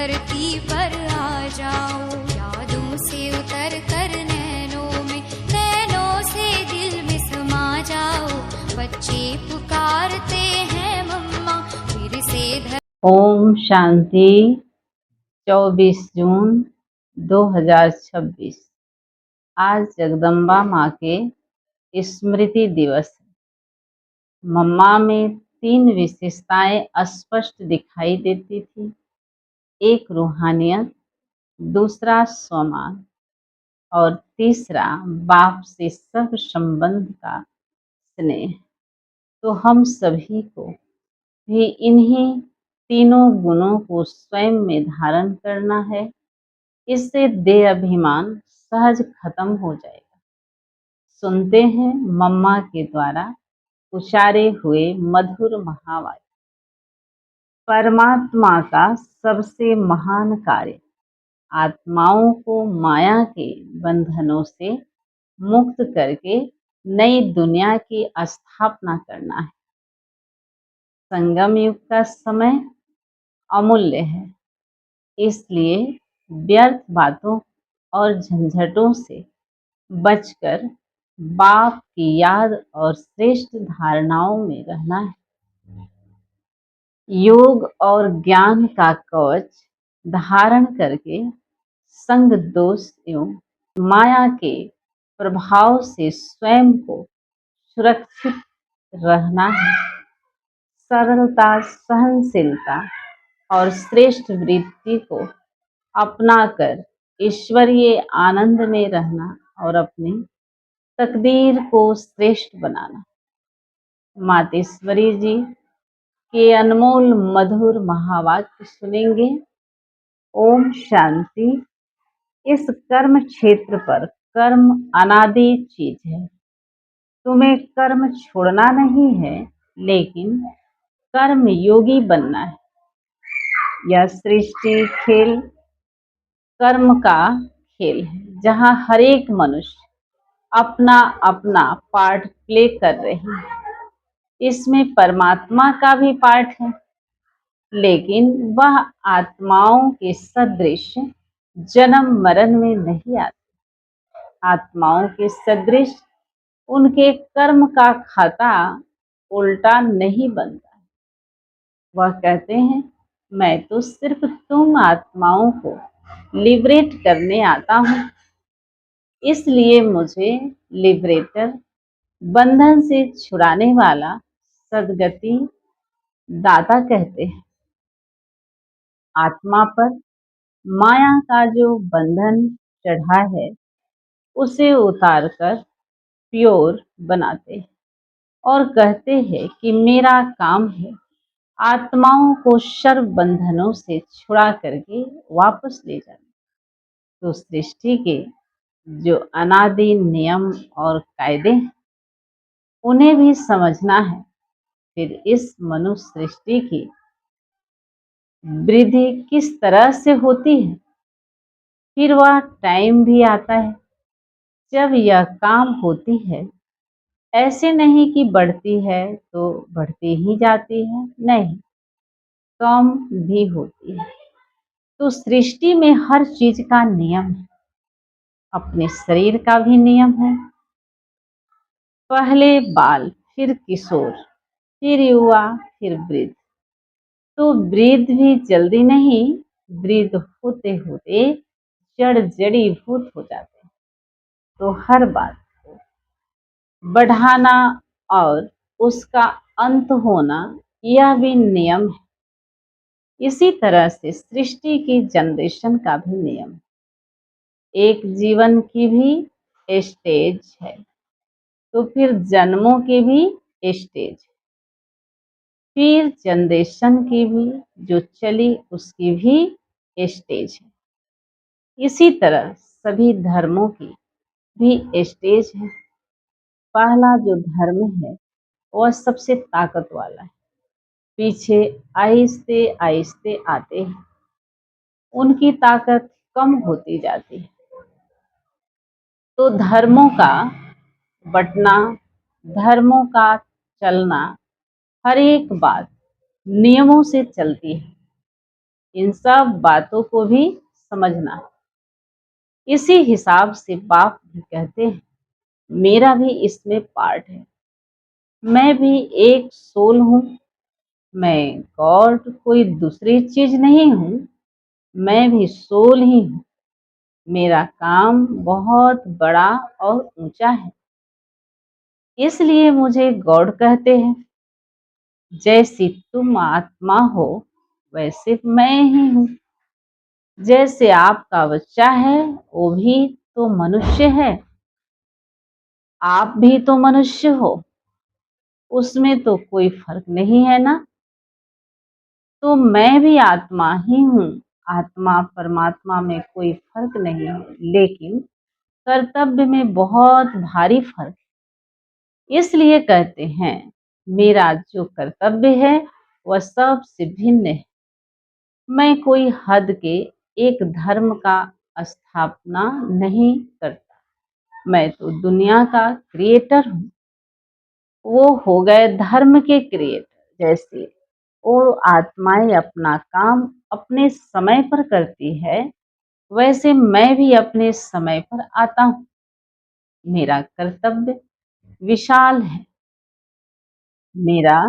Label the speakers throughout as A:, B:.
A: धरती पर आ जाओ, यादों से उतर कर नैनों से दिल में समा जाओ। बच्चे पुकारते हैं मम्मा फिर से
B: ओम शांति। 24 जून 2026 आज जगदम्बा माँ के स्मृति दिवस है। मम्मा में 3 विशेषताएं स्पष्ट दिखाई देती थी। एक रूहानियत, दूसरा स्वमान और तीसरा बाप से सब संबंध का स्नेह। तो हम सभी को भी इन्हीं तीनों गुणों को स्वयं में धारण करना है। इससे देह अभिमान सहज खत्म हो जाएगा। सुनते हैं मम्मा के द्वारा उच्चारे हुए मधुर महावाक्य। परमात्मा का सबसे महान कार्य आत्माओं को माया के बंधनों से मुक्त करके नई दुनिया की स्थापना करना है। संगम युग का समय अमूल्य है, इसलिए व्यर्थ बातों और झंझटों से बचकर बाप की याद और श्रेष्ठ धारणाओं में रहना है। योग और ज्ञान का कवच धारण करके संग दोष एवं माया के प्रभाव से स्वयं को सुरक्षित रहना है। सरलता, सहनशीलता और श्रेष्ठ वृत्ति को अपनाकर ईश्वरीय आनंद में रहना और अपनी तकदीर को श्रेष्ठ बनाना। मातेश्वरी जी के अनमोल मधुर महावाक्य सुनेंगे। ओम शांति। इस कर्म क्षेत्र पर कर्म अनादि चीज है। तुम्हें कर्म छोड़ना नहीं है, लेकिन कर्म योगी बनना है। यह सृष्टि खेल कर्म का खेल है, जहाँ हर एक मनुष्य अपना अपना पार्ट प्ले कर रहे हैं। इसमें परमात्मा का भी पार्ट है, लेकिन वह आत्माओं के सदृश जन्म मरण में नहीं आते। आत्माओं के सदृश उनके कर्म का खाता उल्टा नहीं बनता। वह कहते हैं, मैं तो सिर्फ तुम आत्माओं को लिबरेट करने आता हूँ, इसलिए मुझे लिबरेटर, बंधन से छुड़ाने वाला, सद्गति दाता कहते हैं। आत्मा पर माया का जो बंधन चढ़ा है, उसे उतारकर प्योर बनाते हैं और कहते हैं कि मेरा काम है आत्माओं को सर्व बंधनों से छुड़ा करके वापस ले जाना। तो सृष्टि के जो अनादि नियम और कायदे हैं, उन्हें भी समझना है। फिर इस मनुष्य सृष्टि की वृद्धि किस तरह से होती है। फिर वह टाइम भी आता है जब यह काम होती है। ऐसे नहीं कि बढ़ती है तो बढ़ती ही जाती है, नहीं, कम भी होती है। तो सृष्टि में हर चीज का नियम है। अपने शरीर का भी नियम है। पहले बाल, फिर किशोर, फिर युवा, फिर वृद्ध। तो वृद्ध भी जल्दी नहीं, वृद्ध होते होते जड़ीभूत हो जाते हैं। तो हर बात को बढ़ाना और उसका अंत होना, यह भी नियम है। इसी तरह से सृष्टि की जनरेशन का भी नियम है। एक जीवन की भी स्टेज है, तो फिर जन्मों की भी स्टेज, फिर जनरेशन की भी जो चली उसकी भी स्टेज है। इसी तरह सभी धर्मों की भी स्टेज है। पहला जो धर्म है वह सबसे ताकत वाला है। पीछे आहिस्ते आहिस्ते आते हैं, उनकी ताकत कम होती जाती है। तो धर्मों का बंटना, धर्मों का चलना, हर एक बात नियमों से चलती है। इन सब बातों को भी समझना है। इसी हिसाब से बाप भी कहते हैं मेरा भी इसमें पार्ट है, मैं भी एक सोल हूँ, मैं गॉड कोई दूसरी चीज नहीं हूँ, मैं भी सोल ही हूँ। मेरा काम बहुत बड़ा और ऊंचा है, इसलिए मुझे गॉड कहते हैं। जैसी तुम आत्मा हो वैसे मैं ही हूँ। जैसे आपका बच्चा है वो भी तो मनुष्य है, आप भी तो मनुष्य हो, उसमें तो कोई फर्क नहीं है ना। तो मैं भी आत्मा ही हूँ, आत्मा परमात्मा में कोई फर्क नहीं है, लेकिन कर्तव्य में बहुत भारी फर्क है। इसलिए कहते हैं मेरा जो कर्तव्य है वह सबसे भिन्न है। मैं कोई हद के एक धर्म का स्थापना नहीं करता, मैं तो दुनिया का क्रिएटर हूँ। वो हो गए धर्म के क्रिएटर। जैसे वो आत्माएं अपना काम अपने समय पर करती है, वैसे मैं भी अपने समय पर आता हूँ। मेरा कर्तव्य विशाल है, मेरा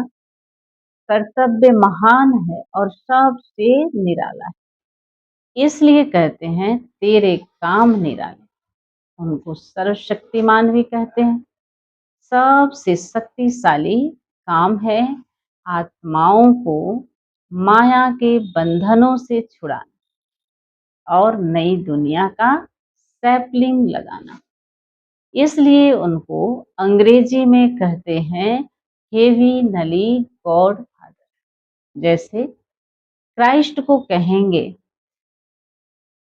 B: कर्तव्य महान है और सबसे निराला है। इसलिए कहते हैं तेरे काम निराले। उनको सर्वशक्तिमान भी कहते हैं। सबसे शक्तिशाली काम है आत्माओं को माया के बंधनों से छुड़ाना और नई दुनिया का सैपलिंग लगाना। इसलिए उनको अंग्रेजी में कहते हैं हेविनली गॉड फादर। जैसे क्राइस्ट को कहेंगे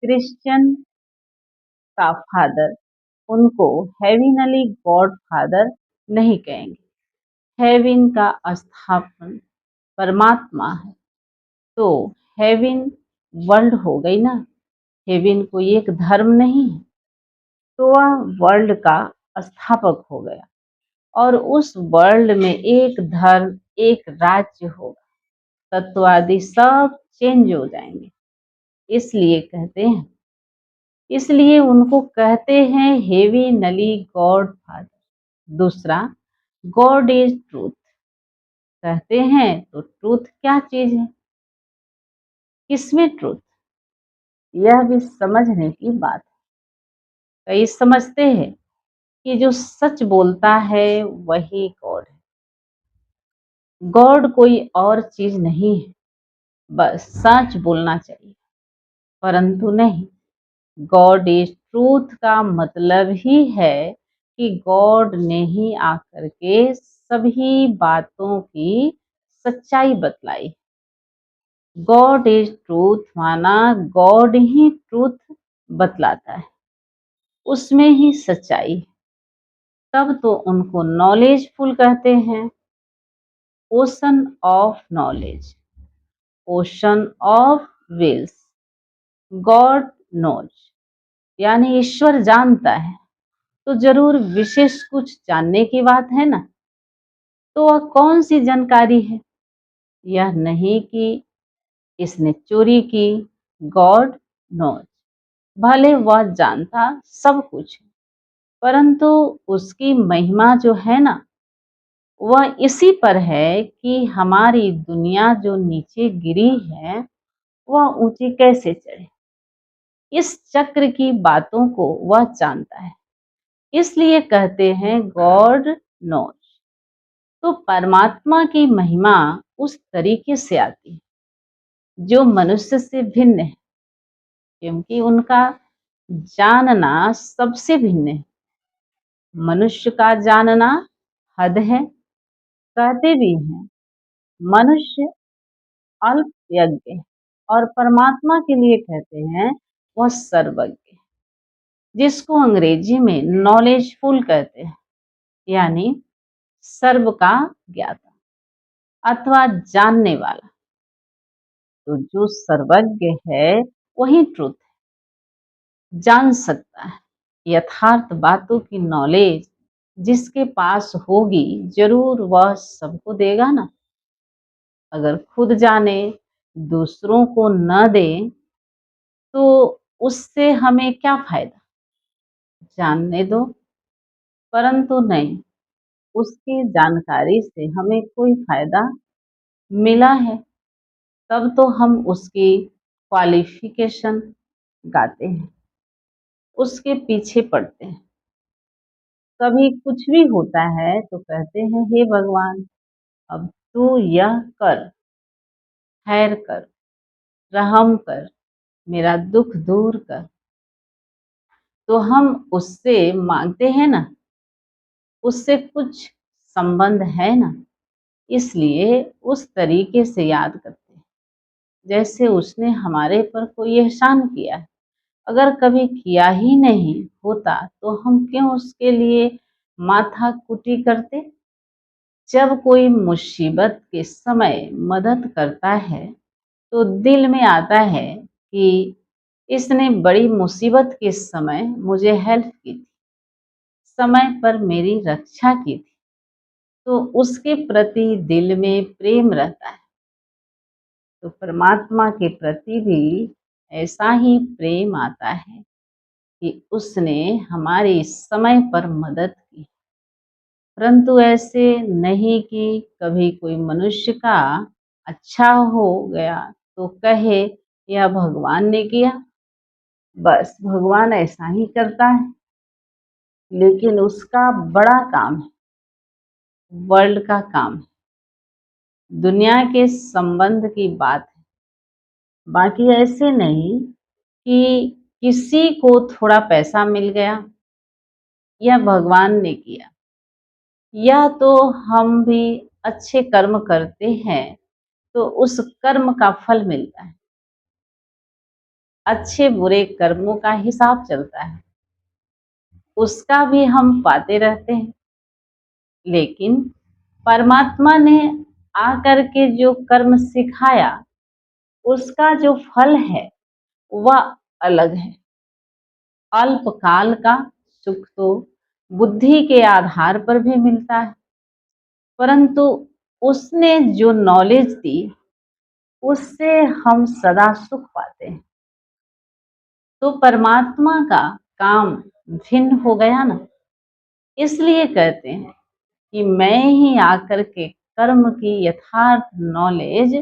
B: क्रिश्चियन का फादर, उनको हेविनली गॉड फादर नहीं कहेंगे। हेविन का स्थापन परमात्मा है, तो हेविन वर्ल्ड हो गई ना। हेविन कोई एक धर्म नहीं है, तो वह वर्ल्ड का स्थापक हो गया और उस वर्ल्ड में एक धर्म एक राज्य होगा। तत्वादि सब चेंज हो जाएंगे। इसलिए कहते हैं, इसलिए उनको कहते हैं हेवी नली गॉड फादर। दूसरा, गॉड इज ट्रूथ कहते हैं, तो ट्रूथ क्या चीज है, किसमें ट्रूथ, यह भी समझने की बात है। कई समझते हैं कि जो सच बोलता है वही गॉड है, गॉड कोई और चीज नहीं है, बस सच बोलना चाहिए। परंतु नहीं, गॉड इज ट्रूथ का मतलब ही है कि गॉड ने ही आकर के सभी बातों की सच्चाई बतलाई। गॉड इज ट्रूथ माना गॉड ही ट्रूथ बतलाता है, उसमें ही सच्चाई है। तब तो उनको नॉलेजफुल कहते हैं। Ocean of knowledge, ocean of wills, God knows, यानी ईश्वर जानता है, तो जरूर विशेष कुछ जानने की बात है ना। तो वह कौन सी जानकारी है, यह नहीं कि इसने चोरी की। गॉड नोज, भले वह जानता सब कुछ, परंतु उसकी महिमा जो है ना, वह इसी पर है कि हमारी दुनिया जो नीचे गिरी है वह ऊंची कैसे चढ़े। इस चक्र की बातों को वह जानता है, इसलिए कहते हैं गॉड नोज। तो परमात्मा की महिमा उस तरीके से आती है जो मनुष्य से भिन्न है, क्योंकि उनका जानना सबसे भिन्न है। मनुष्य का जानना हद है। कहते भी हैं मनुष्य अल्प यज्ञ है, और परमात्मा के लिए कहते हैं वह सर्वज्ञ, जिसको अंग्रेजी में नॉलेजफुल कहते हैं, यानी सर्व का ज्ञाता अथवा जानने वाला। तो जो सर्वज्ञ है वही ट्रुथ है, जान सकता है। यथार्थ बातों की नॉलेज जिसके पास होगी जरूर वह सबको देगा ना। अगर खुद जाने दूसरों को न दें तो उससे हमें क्या फायदा? जानने दो, परंतु नहीं, उसकी जानकारी से हमें कोई फायदा मिला है, तब तो हम उसकी क्वालिफिकेशन गाते हैं, उसके पीछे पड़ते हैं। कभी कुछ भी होता है तो कहते हैं, हे भगवान, अब तू यह कर, खैर कर, रहम कर, मेरा दुख दूर कर। तो हम उससे मांगते हैं ना, उससे कुछ संबंध है ना, इसलिए उस तरीके से याद करते हैं जैसे उसने हमारे पर कोई एहसान किया है। अगर कभी किया ही नहीं होता तो हम क्यों उसके लिए माथा कुटी करते? जब कोई मुसीबत के समय मदद करता है तो दिल में आता है कि इसने बड़ी मुसीबत के समय मुझे हेल्प की थी, समय पर मेरी रक्षा की थी, तो उसके प्रति दिल में प्रेम रहता है। तो परमात्मा के प्रति भी ऐसा ही प्रेम आता है कि उसने हमारी समय पर मदद की। परंतु ऐसे नहीं कि कभी कोई मनुष्य का अच्छा हो गया तो कहे यह भगवान ने किया, बस भगवान ऐसा ही करता है। लेकिन उसका बड़ा काम है, वर्ल्ड का काम है, दुनिया के संबंध की बात है। बाकी ऐसे नहीं कि किसी को थोड़ा पैसा मिल गया या भगवान ने किया, या तो हम भी अच्छे कर्म करते हैं तो उस कर्म का फल मिलता है, अच्छे बुरे कर्मों का हिसाब चलता है, उसका भी हम पाते रहते हैं। लेकिन परमात्मा ने आकर के जो कर्म सिखाया, उसका जो फल है वह अलग है। अल्पकाल का सुख तो बुद्धि के आधार पर भी मिलता है, परंतु उसने जो नॉलेज दी उससे हम सदा सुख पाते हैं। तो परमात्मा का काम भिन्न हो गया ना, इसलिए कहते हैं कि मैं ही आकर के कर्म की यथार्थ नॉलेज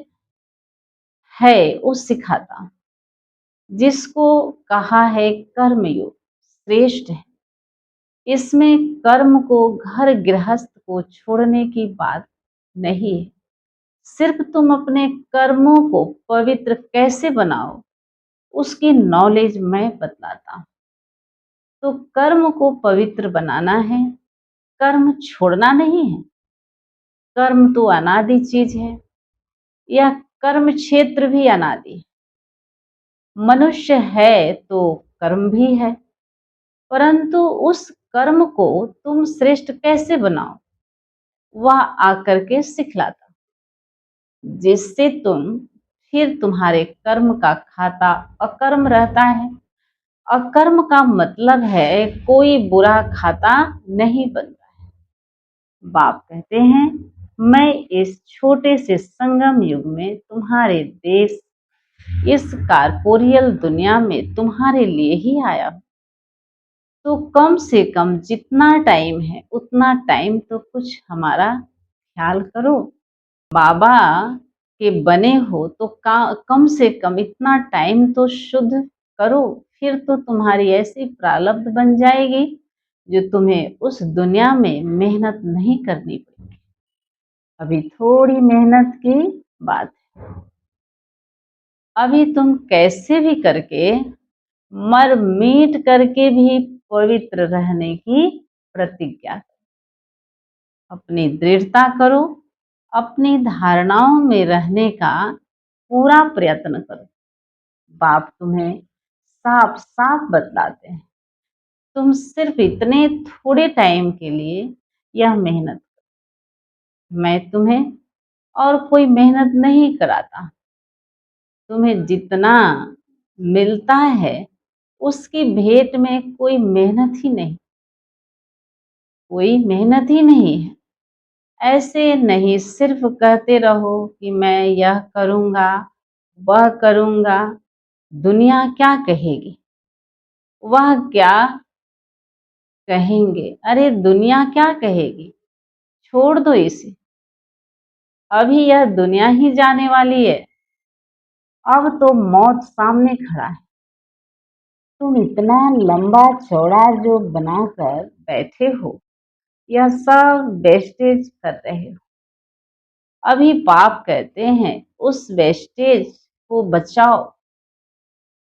B: है वो सिखाता हूं। जिसको कहा है कर्मयोग श्रेष्ठ है, इसमें कर्म को घर गृहस्थ को छोड़ने की बात नहीं है। सिर्फ तुम अपने कर्मों को पवित्र कैसे बनाओ उसकी नॉलेज मैं बतलाता हूं। तो कर्म को पवित्र बनाना है, कर्म छोड़ना नहीं है। कर्म तो अनादि चीज है, यह कर्म क्षेत्र भी अनादि है। मनुष्य है तो कर्म भी है, परंतु उस कर्म को तुम श्रेष्ठ कैसे बनाओ वह आकर के सिखलाता, जिससे फिर तुम्हारे कर्म का खाता अकर्म रहता है। अकर्म का मतलब है कोई बुरा खाता नहीं बनता है। बाप कहते हैं, मैं इस छोटे से संगम युग में तुम्हारे देश, इस कारपोरियल दुनिया में तुम्हारे लिए ही आया हूं। तो कम से कम जितना टाइम है उतना टाइम तो कुछ हमारा ख्याल करो। बाबा के बने हो तो कम से कम इतना टाइम तो शुद्ध करो, फिर तो तुम्हारी ऐसी प्रारब्ध बन जाएगी जो तुम्हें उस दुनिया में मेहनत नहीं करनी पड़ेगी। अभी थोड़ी मेहनत की बात है। अभी तुम कैसे भी करके मर मीट करके भी पवित्र रहने की प्रतिज्ञा करो, अपनी दृढ़ता करो, अपनी धारणाओं में रहने का पूरा प्रयत्न करो। बाप तुम्हें साफ साफ बतलाते हैं, तुम सिर्फ इतने थोड़े टाइम के लिए यह मेहनत करो। मैं तुम्हें और कोई मेहनत नहीं कराता, तुम्हें जितना मिलता है उसकी भेंट में कोई मेहनत ही नहीं, कोई मेहनत ही नहीं है। ऐसे नहीं सिर्फ कहते रहो कि मैं यह करूँगा, वह करूँगा, दुनिया क्या कहेगी, वह क्या कहेंगे, अरे दुनिया क्या कहेगी, छोड़ दो इसे, अभी यह दुनिया ही जाने वाली है, अब तो मौत सामने खड़ा है। तुम इतना लंबा चौड़ा जो बनाकर बैठे हो, यह सब वेस्टेज कर रहे हो। अभी पाप कहते हैं उस वेस्टेज को बचाओ।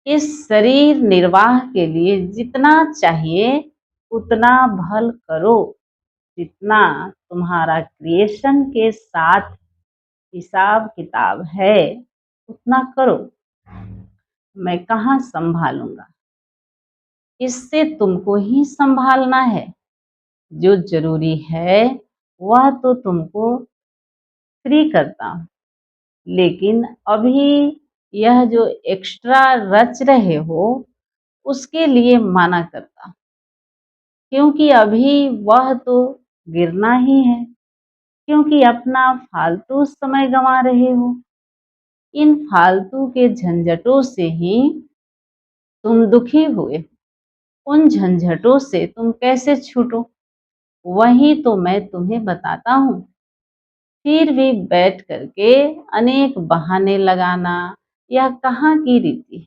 B: इस शरीर निर्वाह के लिए जितना चाहिए उतना भल करो, जितना तुम्हारा क्रिएशन के साथ हिसाब किताब है उतना करो। मैं कहाँ संभालूंगा, इससे तुमको ही संभालना है। जो जरूरी है वह तो तुमको फ्री करता हूँ, लेकिन अभी यह जो एक्स्ट्रा रच रहे हो उसके लिए मना करता हूँ, क्योंकि अभी वह तो गिरना ही है, क्योंकि अपना फालतू समय गंवा रहे हो। इन फालतू के झंझटों से ही तुम दुखी हुए, उन झंझटों से तुम कैसे छूटो वही तो मैं तुम्हें बताता हूँ। फिर भी बैठ करके अनेक बहाने लगाना यह कहाँ की रीति है।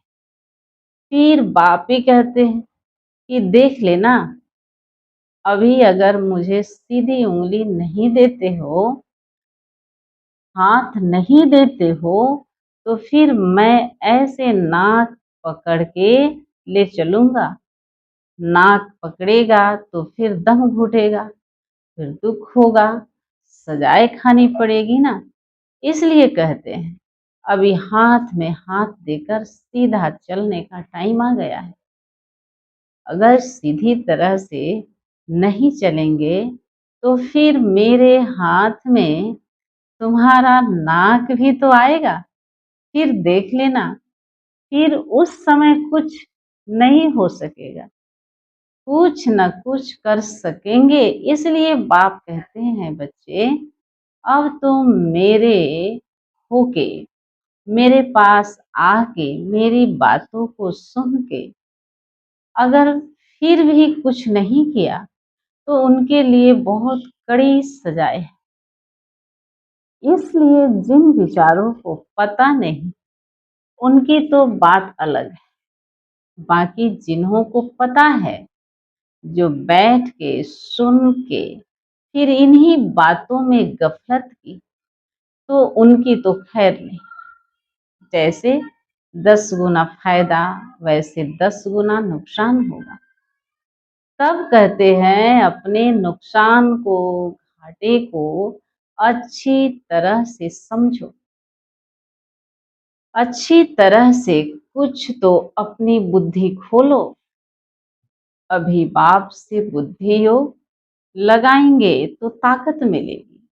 B: फिर बाप ही कहते हैं कि देख लेना, अभी अगर मुझे सीधी उंगली नहीं देते हो, हाथ नहीं देते हो, तो फिर मैं ऐसे नाक पकड़ के ले चलूंगा। नाक पकड़ेगा तो फिर दम घुटेगा, फिर दुख होगा, सजाए खानी पड़ेगी ना। इसलिए कहते हैं अभी हाथ में हाथ देकर सीधा चलने का टाइम आ गया है। अगर सीधी तरह से नहीं चलेंगे तो फिर मेरे हाथ में तुम्हारा नाक भी तो आएगा, फिर देख लेना, फिर उस समय कुछ नहीं हो सकेगा, कुछ न कुछ कर सकेंगे। इसलिए बाप कहते हैं बच्चे, अब तुम मेरे होके, मेरे पास आके मेरी बातों को सुन के अगर फिर भी कुछ नहीं किया तो उनके लिए बहुत कड़ी सजाए है। इसलिए जिन विचारों को पता नहीं उनकी तो बात अलग है, बाकी जिन्हों को पता है, जो बैठ के सुन के फिर इन्हीं बातों में गफलत की, तो उनकी तो खैर नहीं। जैसे 10 गुना फायदा वैसे 10 गुना नुकसान होगा। तब कहते हैं अपने नुकसान को, घाटे को अच्छी तरह से समझो, अच्छी तरह से कुछ तो अपनी बुद्धि खोलो। अभी बाप से बुद्धि योग लगाएंगे तो ताकत मिलेगी।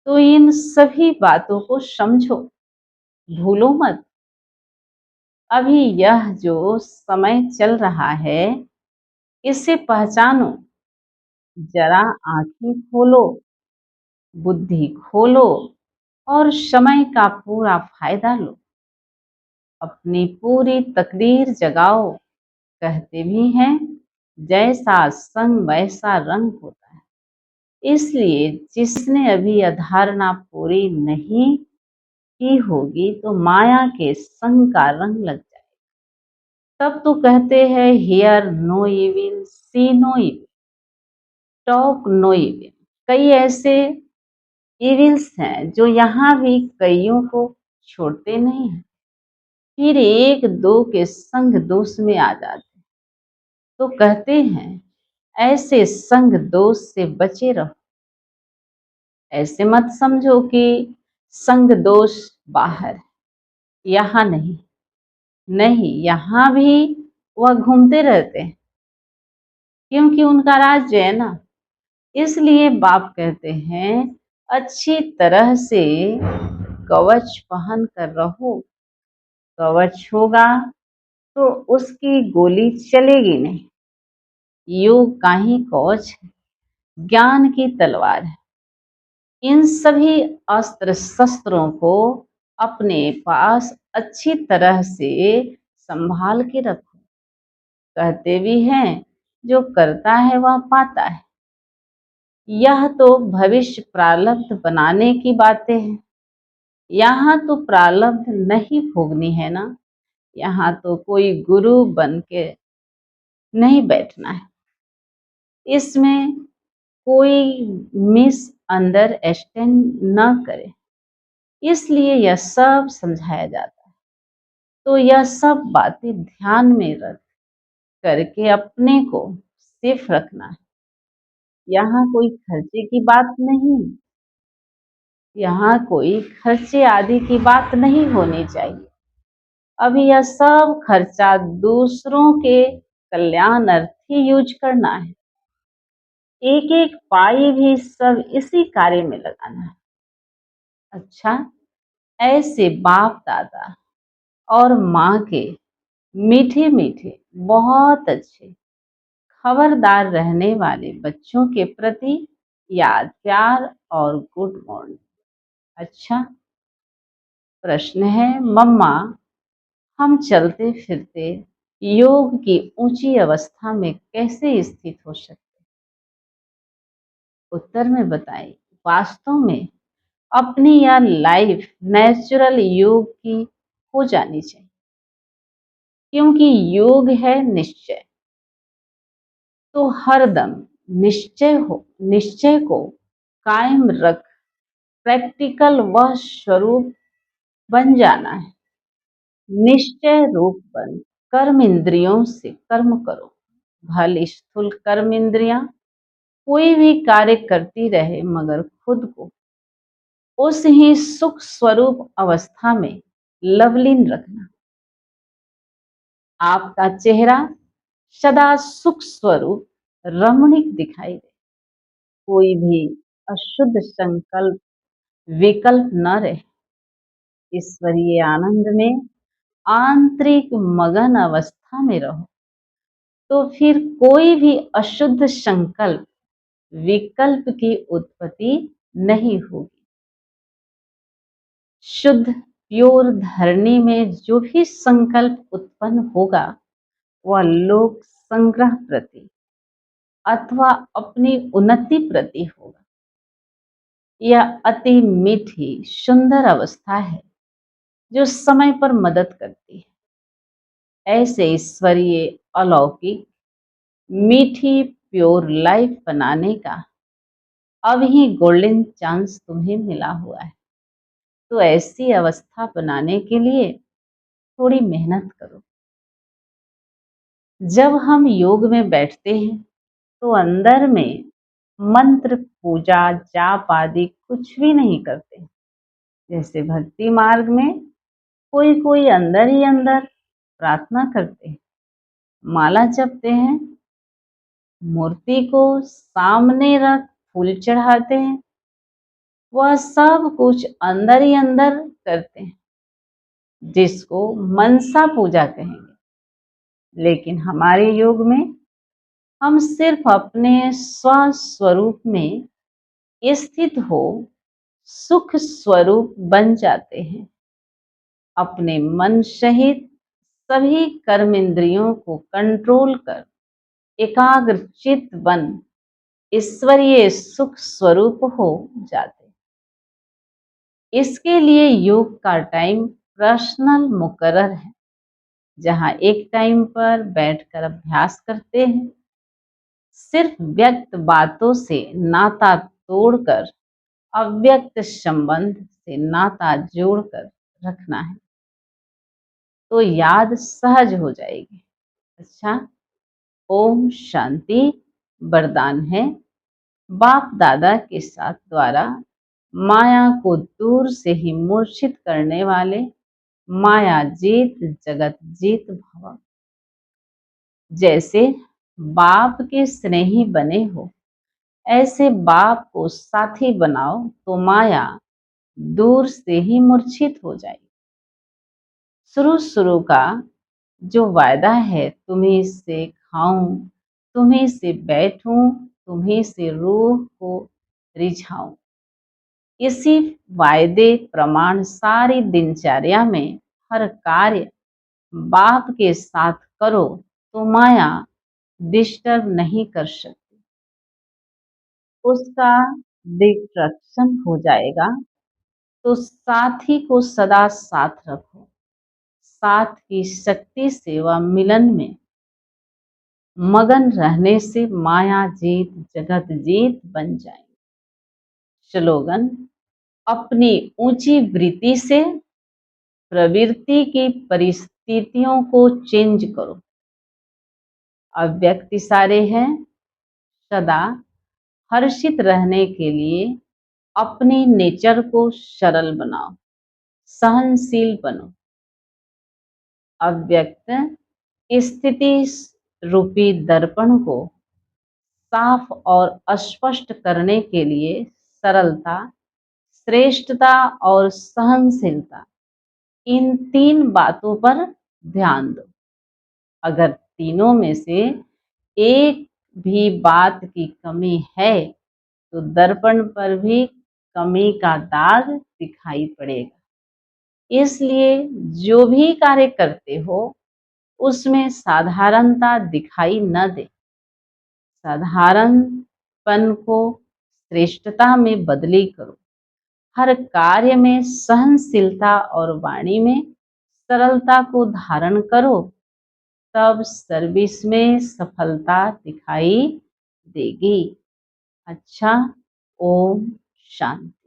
B: तो इन सभी बातों को समझो, भूलो मत। अभी यह जो समय चल रहा है इसे पहचानो, जरा आंखें खोलो, बुद्धि खोलो और समय का पूरा फायदा लो। अपनी पूरी तकदीर जगाओ। कहते भी हैं जैसा संग वैसा रंग होता है। इसलिए जिसने अभी अधारणा पूरी नहीं की होगी तो माया के संग का रंग लग जाए। तब तो कहते हैं hear no evil, see no evil, talk no evil. कई ऐसे इविल्स हैं जो यहाँ भी कईयों को छोड़ते नहीं हैं, फिर एक दो के संग दोष में आ जाते। तो कहते हैं ऐसे संग दोष से बचे रहो। ऐसे मत समझो कि संग दोष बाहर है, यहाँ नहीं, नहीं यहाँ भी वह घूमते रहते हैं, क्योंकि उनका राज्य है ना। इसलिए बाप कहते हैं अच्छी तरह से कवच पहन कर रहो। कवच होगा तो उसकी गोली चलेगी नहीं। योग का ही कवच है, ज्ञान की तलवार है। इन सभी अस्त्र शस्त्रों को अपने पास अच्छी तरह से संभाल के रखो। कहते भी हैं जो करता है वह पाता है। यह तो भविष्य प्रारब्ध बनाने की बातें हैं। यहाँ तो प्रारब्ध नहीं भोगनी है ना। यहाँ तो कोई गुरु बन के नहीं बैठना है। इसमें कोई मिस अंडरस्टैंड न करे, इसलिए यह सब समझाया जाता है। तो यह सब बातें ध्यान में रख करके अपने को सेफ रखना है। यहाँ कोई खर्चे की बात नहीं, यहाँ कोई खर्चे आदि की बात नहीं होनी चाहिए। अभी यह सब खर्चा दूसरों के कल्याणार्थ ही यूज करना है। एक एक पाई भी सब इसी कार्य में लगाना है। अच्छा, ऐसे बाप दादा और माँ के मीठे मीठे बहुत अच्छे खबरदार रहने वाले बच्चों के प्रति याद प्यार और गुड मॉर्निंग। अच्छा, प्रश्न है मम्मा, हम चलते फिरते योग की ऊंची अवस्था में कैसे स्थित हो सकते? उत्तर में बताएं। वास्तव में अपनी यह लाइफ नेचुरल योग की हो जानी चाहिए, क्योंकि योग है निश्चय। तो हरदम निश्चय को कायम रख प्रैक्टिकल वह स्वरूप बन जाना है। निश्चय रूप बन कर्म इंद्रियों से कर्म करो। भले स्थूल कर्म इंद्रियां कोई भी कार्य करती रहे, मगर खुद को उस ही सुख स्वरूप अवस्था में लवलीन रखना। आपका चेहरा सदा सुख स्वरूप रमणीक दिखाई दे। कोई भी अशुद्ध संकल्प विकल्प न रहे। ईश्वरीय आनंद में आंतरिक मगन अवस्था में रहो, तो फिर कोई भी अशुद्ध संकल्प विकल्प की उत्पत्ति नहीं होगी। शुद्ध प्योर धरणी में जो भी संकल्प उत्पन्न होगा वह लोक संग्रह प्रति अथवा अपनी उन्नति प्रति होगा। यह अति मीठी सुंदर अवस्था है जो समय पर मदद करती है। ऐसे ईश्वरीय अलौकिक मीठी प्योर लाइफ बनाने का अब ही गोल्डन चांस तुम्हें मिला हुआ है। तो ऐसी अवस्था बनाने के लिए थोड़ी मेहनत करो। जब हम योग में बैठते हैं तो अंदर में मंत्र पूजा जाप आदि कुछ भी नहीं करते। जैसे भक्ति मार्ग में कोई कोई अंदर ही अंदर प्रार्थना करते हैं, माला जपते हैं, मूर्ति को सामने रख फूल चढ़ाते हैं। वह सब कुछ अंदर ही अंदर करते हैं, जिसको मनसा पूजा कहेंगे। लेकिन हमारे योग में हम सिर्फ अपने स्वस्वरूप में स्थित हो सुख स्वरूप बन जाते हैं। अपने मन सहित सभी कर्म इंद्रियों को कंट्रोल कर एकाग्र चित्त बन ईश्वरीय सुख स्वरूप हो जाते। इसके लिए योग का टाइम पर्सनल मुकर्रर है, जहां एक टाइम पर बैठकर अभ्यास करते हैं। सिर्फ व्यक्त बातों से नाता तोड़कर अव्यक्त संबंध से नाता जोड़कर रखना है, तो याद सहज हो जाएगी। अच्छा, ओम शांति। वरदान है बाप दादा के साथ द्वारा माया को दूर से ही मूर्छित करने वाले माया जीत जगत जीत भव। जैसे बाप के स्नेही बने हो, ऐसे बाप को साथी बनाओ तो माया दूर से ही मूर्छित हो जाएगी। शुरू का जो वायदा है, तुम्हीं से खाऊं, तुम्हीं से बैठूं, तुम्हीं से रूह को रिझाऊं, इसी वायदे प्रमाण सारी दिनचर्या में हर कार्य बाप के साथ करो तो माया डिस्टर्ब नहीं कर सकती, उसका डिस्ट्रक्शन हो जाएगा। तो साथी को सदा साथ रखो, साथ की शक्ति सेवा मिलन में मगन रहने से माया जीत जगत जीत बन जाएंगे। स्लोगन, अपनी ऊंची वृत्ति से प्रवृत्ति की परिस्थितियों को चेंज करो। अव्यक्त इशारे हैं, सदा हर्षित रहने के लिए अपनी नेचर को सरल बनाओ, सहनशील बनो। अव्यक्त स्थिति रूपी दर्पण को साफ और स्पष्ट करने के लिए सरलता, श्रेष्ठता और सहनशीलता, इन 3 बातों पर ध्यान दो। अगर तीनों में से एक भी बात की कमी है तो दर्पण पर भी कमी का दाग दिखाई पड़ेगा। इसलिए जो भी कार्य करते हो उसमें साधारणता दिखाई न दे, साधारणपन को श्रेष्ठता में बदली करो। हर कार्य में सहनशीलता और वाणी में सरलता को धारण करो, तब सर्विस में सफलता दिखाई देगी। अच्छा, ओम शांति।